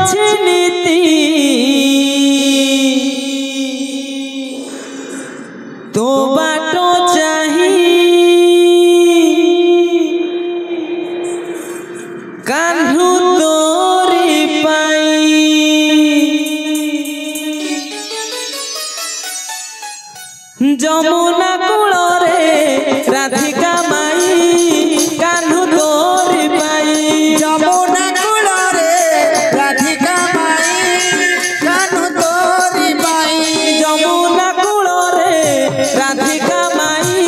ଅଛି ନୀତି ତୋ ବାଟ ଚାହିଁ କାହ୍ନୁ ତୋରି ପାଇଁ ଯମୁନା କୂଳରେ ରାଧିକା ମାଇ କାହ୍ନୁ ତୋରି ପାଇଁ ଯମୁନା କୂଳରେ ରାଧିକା ମାଇ କାହ୍ନୁ ତୋରି ପାଇଁ ଯମୁନା କୂଳରେ ରାଧିକା ମାଇ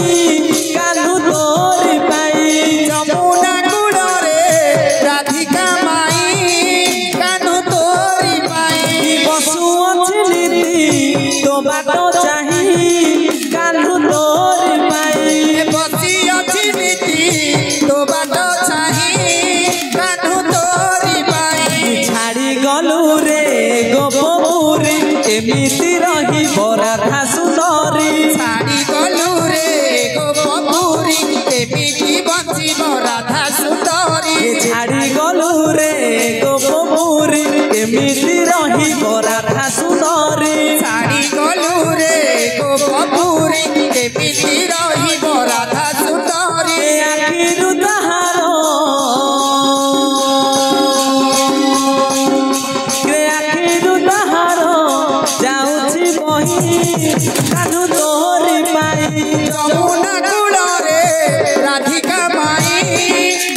କାହ୍ନୁ ତୋରି ପାଇଁ ଯମୁନା କୂଳରେ ରାଧିକା ମାଇ କାହ୍ନୁ ତୋରି ପାଇଁ ବସୁଅଛି ନୀତି ତୋ ବାଟ ଚାହିଁ କାହ୍ନୁ ତୋରି ପାଇଁ ବସିଅଛି ନୀତି ତୋ ବାଟ ଚାହିଁ କାହ୍ନୁ ତୋରି ପାଇଁ ଛାଡ଼ି ଗଲୁ ରେ ଗୋପପୁରୀ ଏମିତି ରହିବ ରାଧା ସୁନ୍ଦରୀ ଛାଡ଼ି ଗଲୁ ରେ ଗୋପପୁରୀ ଏମିତି ବଞ୍ଚିବ ରାଧା ସୁନ୍ଦରୀ ଛାଡ଼ି ଗଲୁ ରେ ଗୋପପୁରୀ ଏମିତି ରହିବ ରାଧା ସୁନ୍ଦରୀ ଛାଡ଼ି ଗଲୁ ରେ ଗୋପପୁରୀ ଏମିତି ରହିବ ରାଧା ସୁନ୍ଦରୀ ଆଖିରୁ ତାହାର ଆଖିରୁ ତାହାର ଯାଉଛି ବହି କାହ୍ନୁ ତୋରି ପାଇଁ ଯମୁନା କୂଳରେ ରାଧିକା ମାଇ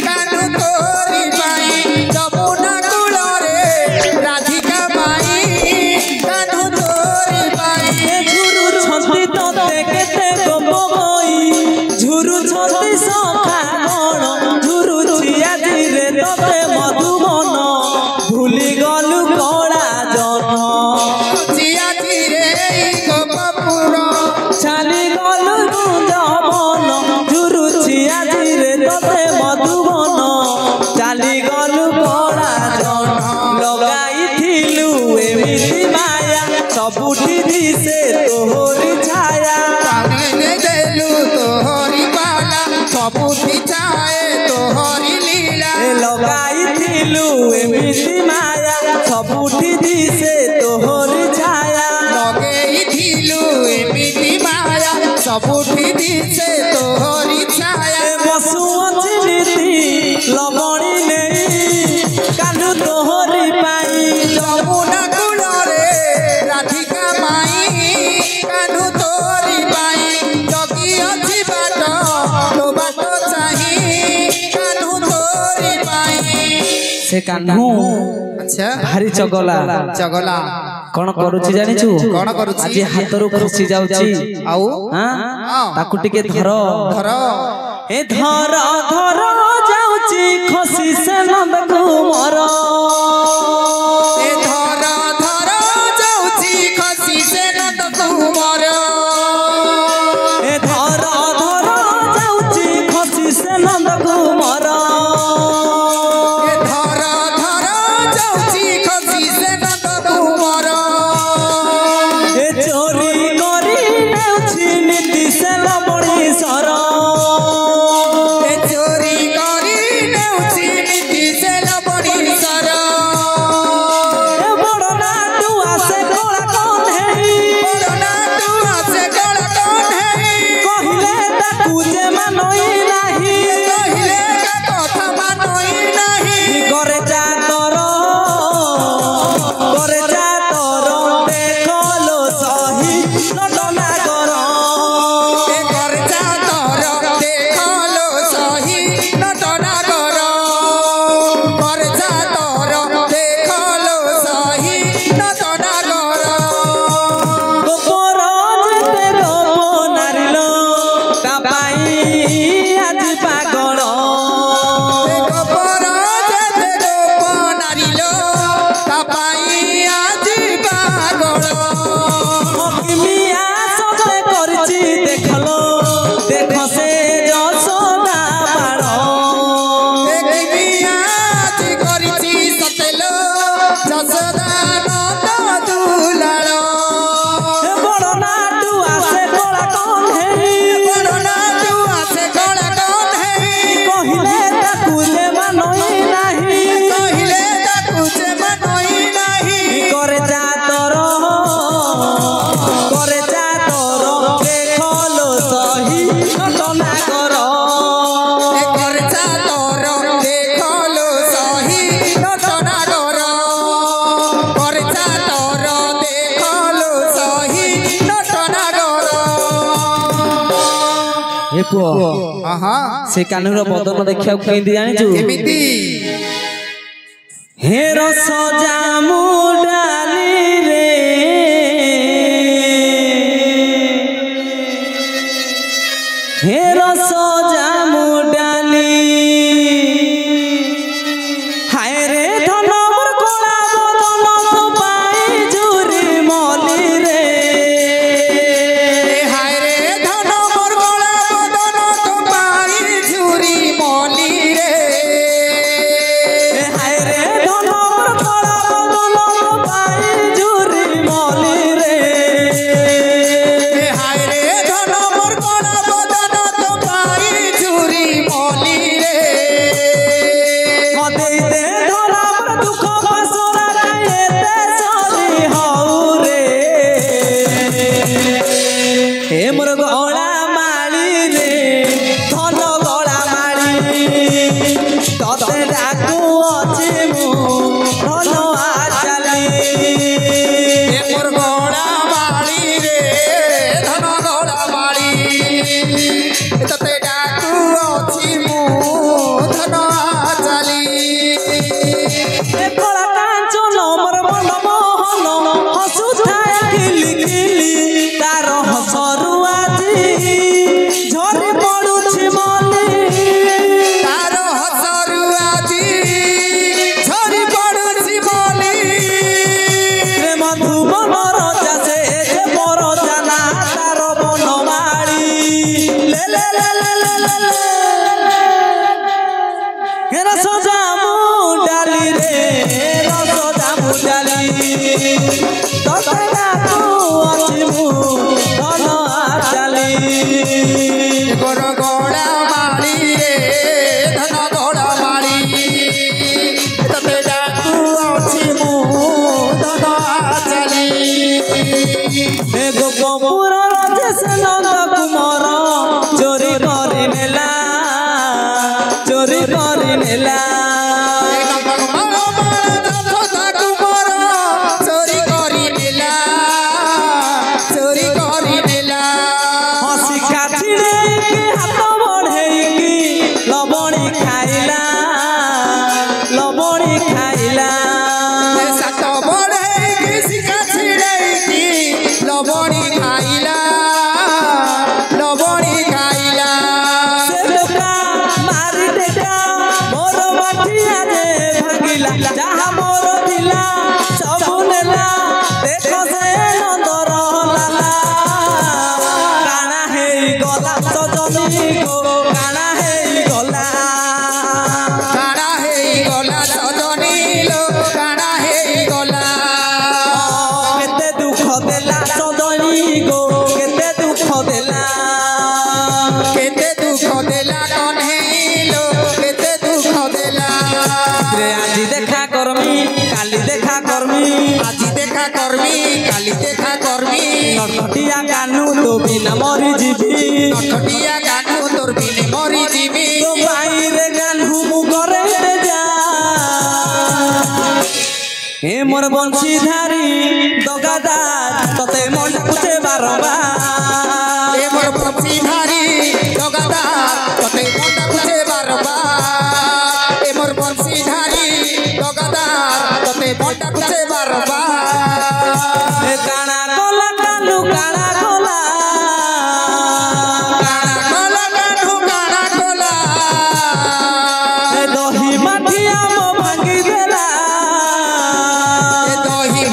କାହ୍ନୁ ତୋରି ପାଇଁ ଯମୁନା କୂଳରେ ରାଧିକା ମାଇ କାହ୍ନୁ ତୋରି ପାଇଁ ଝୁରୁଛନ୍ତି ତତେ କେତେ ଗୋପ ବଇ ଝୁରୁଛନ୍ତି ସଖା କଣ ଝୁରୁଛି ଆଜିରେ ତତେ ମଧୁବନ ଭୁଲି ଗଲୁ କଳା ଜନ ଆଜିରେ ଗୋପପୁର ଚାଲି ଗଲୁ ଯମନ ଝୁରୁଛି ଆଜିରେ ତତେ ମଧୁବନ ଚାଲି ଗଲୁ କଳା ଜନ ଲଗାଇଥିଲୁ ଏମିତି ମାୟା ସବୁଠି ଦିଶେ ତୋହରି ଛାୟା ଦେଲୁ ତୋହରି ପାଲା ସବୁଠି ଚାଏ ତୋହରି ଲୀଳା ଲଗାଇଥିଲୁ ଏମିତି ମାୟା ସବୁଠି ଦିଶେ ତୋହରି ଛାୟା ଲଗେଇଥିଲୁ ଏମିତି ମାୟା ସବୁଠି ଦିଶେ ତୋହରି ଛାୟା ବସୁଅଛି ନୀତି ଲବଣୀ ନେଇ କାହ୍ନୁ ତୋହରି ପାଇଁ ଯମୁନା କୂଳରେ ରାଧିକା ମାଇ କାହ୍ନୁ ତୋରି ପାଇଁ ଜଗିଅଛି ବାଟ ତୋ ବାଟ ଚାହିଁ କାହ୍ନୁ ତୋରି ପାଇଁ ସେ କାହ୍ନୁ ଆଚ୍ଛା ଭାରି ଚଗଲା ଚଗଲା କଣ କରୁଛି ଜାଣିଛୁ କଣ କରୁଛି? ଆଜି ହାତରୁ ଖସି ଯାଉଛି ଆଉ ତାକୁ ଟିକେ ଧର ଧର ଏ ଧର ଧର ଯାଉଛି ଖସି ସେ ନନ୍ଦକୁ ମର ଏ ଧର ଧର ଯାଉଛି ଖସି ସେ ନନ୍ଦକୁ ମର ଏ ଧର ଧର ଯାଉଛି ଖସି ସେ ନନ୍ଦକୁ ମର ଏ ଧର ଧର ଯାଉଛି ଖସି ସେ ନନ୍ଦକୁ ମର ଏ ଚୋରି କରି ନେଉଛି ନୀତି ସେ ଲବଣୀ ସର ଏ ଚୋରି କରି ନେଉଛି ନୀତି ସେ ଲବଣୀ ସର ঘটনা কর খরচা তোর দেখলো সহি ঘটনা কর খরচা তোর দেখলো সহি ঘটনা কর ଏ ପୁଅ ଆହା ସେ କାହ୍ନୁର ବଦନ ଦେଖିବାକୁ କେମିତି ଜାଣିଛୁ କେମିତି ହେ ରସ ଜାମୁ ଡାଲିରେ ହେ ରସ ଜାମୁ ଡାଲି ହାୟ ରେ ଧନ ମୋର କଳା ବଦନ ତୋ ପାଇଁ ଝୁରି ମଲିରେ ହାୟ ରେ ଧନ ମୋର କଳା ବଦନ ତୋ ପାଇଁ ଝୁରି ମଲିରେ ହାୟ ରେ ଧନ ମୋର କଳା ବଦନ ତୋ ପାଇଁ ଝୁରି ମଲିରେ ହାୟ ରେ ଧନ ମୋର କଳା ବଦନ ତୋ ପାଇଁ ଝୁରି ମଲିରେ ମତେ ଦେ ଧରା ମୋର ଦୁଃଖ ପାସରା କାଇଁ ଏତେ ସରି ହଉ ରେ ହେ ମୋର ଗଳା ମାଳି ରେ ଧନ ଗଳା ମାଳି ତତେ ଡାକୁ ଅଛି ମୁଁ ଧନ ଆଚାଲି ଏ ମୋର ଗଳା ମାଳି ରେ ଧନ ଗଳା ମାଳି ତତେ ଡାକୁ ଅଛି ମୁଁ ଧନ ଚାଲି ଏ କଳା କାଞ୍ଚନ ମୋର ମନ ମୋହନ ହସୁଥାଏ ଖିଲି ଖିଲି ତାର ହସରୁ ଆଜି ଝରି ପଡୁଛି ମଲି ତାର ହସରୁ ଆଜି ଝରି ପଡୁଛି ମଲି ପ୍ରେମ ଧୁବନ ରଜା ସେ ଯେ ମୋର ଜାନା ତାର ବନମାଳି ଲେ ଲେ ଲେ ଲେ ଲେ ଲେ ଲେ ହେ ରସ ଜାମୁ ଡାଲି ରେ ରସ ଜାମୁ ଡାଲି ତତେ ଡାକୁ ଅଛି ମୁଁ ଧନ ଆଚାଲି ଗୋର ଗଳା ମାଳି ରେ ଧନ ଗଳା ମାଳି ତତେ ଡାକୁ ଅଛି ମୁଁ ଧନ ଚାଲି ଏ ଗୋପପୁର ରାଜେଶ ନନ୍ଦ କୁମାର ଚୋରି କରି ନେଲା ଚୋରି କରି ନେଲା ଚୋରି କରି ନେଲା ଚୋରି କରି ନେଲା ହସି କାଛିଡ଼େଇକି ହାତ ବଢ଼େଇକି ଲବଣୀ ଖାଇଲା ଲବଣୀ ଖାଇଲା ସାତ ବଢ଼େଇକି ଶିଖା ଛିଡ଼େଇକି ଲବଣୀ ଖାଇଲା ଲବଣୀ ଖାଇଲା ସେ ଟୋକା ମାରି ଟେକା ମୋର ମାଠିଆ ଯେ ଭାଙ୍ଗିଲା ଯାହା ମୋର ଥିଲା ସବୁ ନେଲା ଦେଖ ସେ ନନ୍ଦର ଲାଲା କାଣା ହେଇଗଲା ସଜନୀ ଗୋ କାଣା ହେଇଗଲା କାଣା ହେଇଗଲା ସଜନୀ ଲୋ କାଣା ହେଇଗଲା କେତେ ଦୁଃଖ ଦେଲା ସଜନୀ ଗୋ କେତେ ଦୁଃଖ ଦେଲା କେତେ ଦୁଃଖ ଦେଲା କହ୍ନେଇ ଲୋ କେତେ ଦୁଃଖ ଦେଲା ରେ ଆଜି ଦେଖା କରମି କାଲି ଦେଖା କରମି ଆଜି ଦେଖା କରମି କାଲି ଦେଖା କରମି ନଟଟିଆ କାନୁ ତୋ ବିନା ମରି ଯିବି ନଟଟିଆ କାନୁ ତୋର ବିନେ ମରି ଯିବି ତୋ ପାଇରେ କାନୁ ମୁଁ ଘରେ ଯା ଏ ମୋର ବଂଶୀଧାରୀ ଦଗାଦାର ତତେ ମନ ଡାକୁଛେ ବାରମ୍ବାର ଏ ମୋର ପକ୍ଷୀ ଧାରି ଜଗାଦାର ତତେ ମନ ଡାକୁଛେ ବାରବାର ଏ ମୋର ବଂଶୀ ଧାରି ଜଗାଦାର ତତେ ମନ ଡାକୁଛେ ବାରବାର ଏ କାଣା କଲା କାନୁ କାଣା କଲା କାଣା କଲା କାନୁ କାଣା କଲା ଏ ଦହି ମାଠିଆ ମୋ ଭାଙ୍ଗି ଦେଲା ଏ ଦହି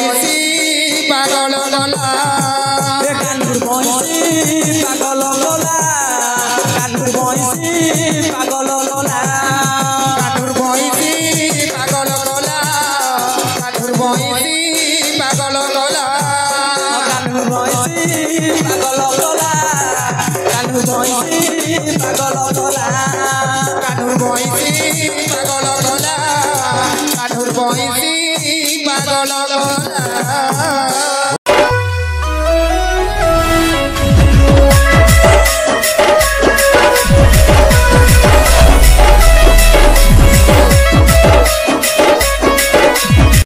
বয়সী পাগল গলা কানুর বয়সী পাগল গলা কানুর বয়সী পাগল গলা কানুর বয়সী পাগল গলা কানুর বয়সী পাগল গলা কানুর বয়সী পাগল গলা কানুর বয়সী পাগল গলা কানুর বয়সী পাগল গলা কানুর বয়সী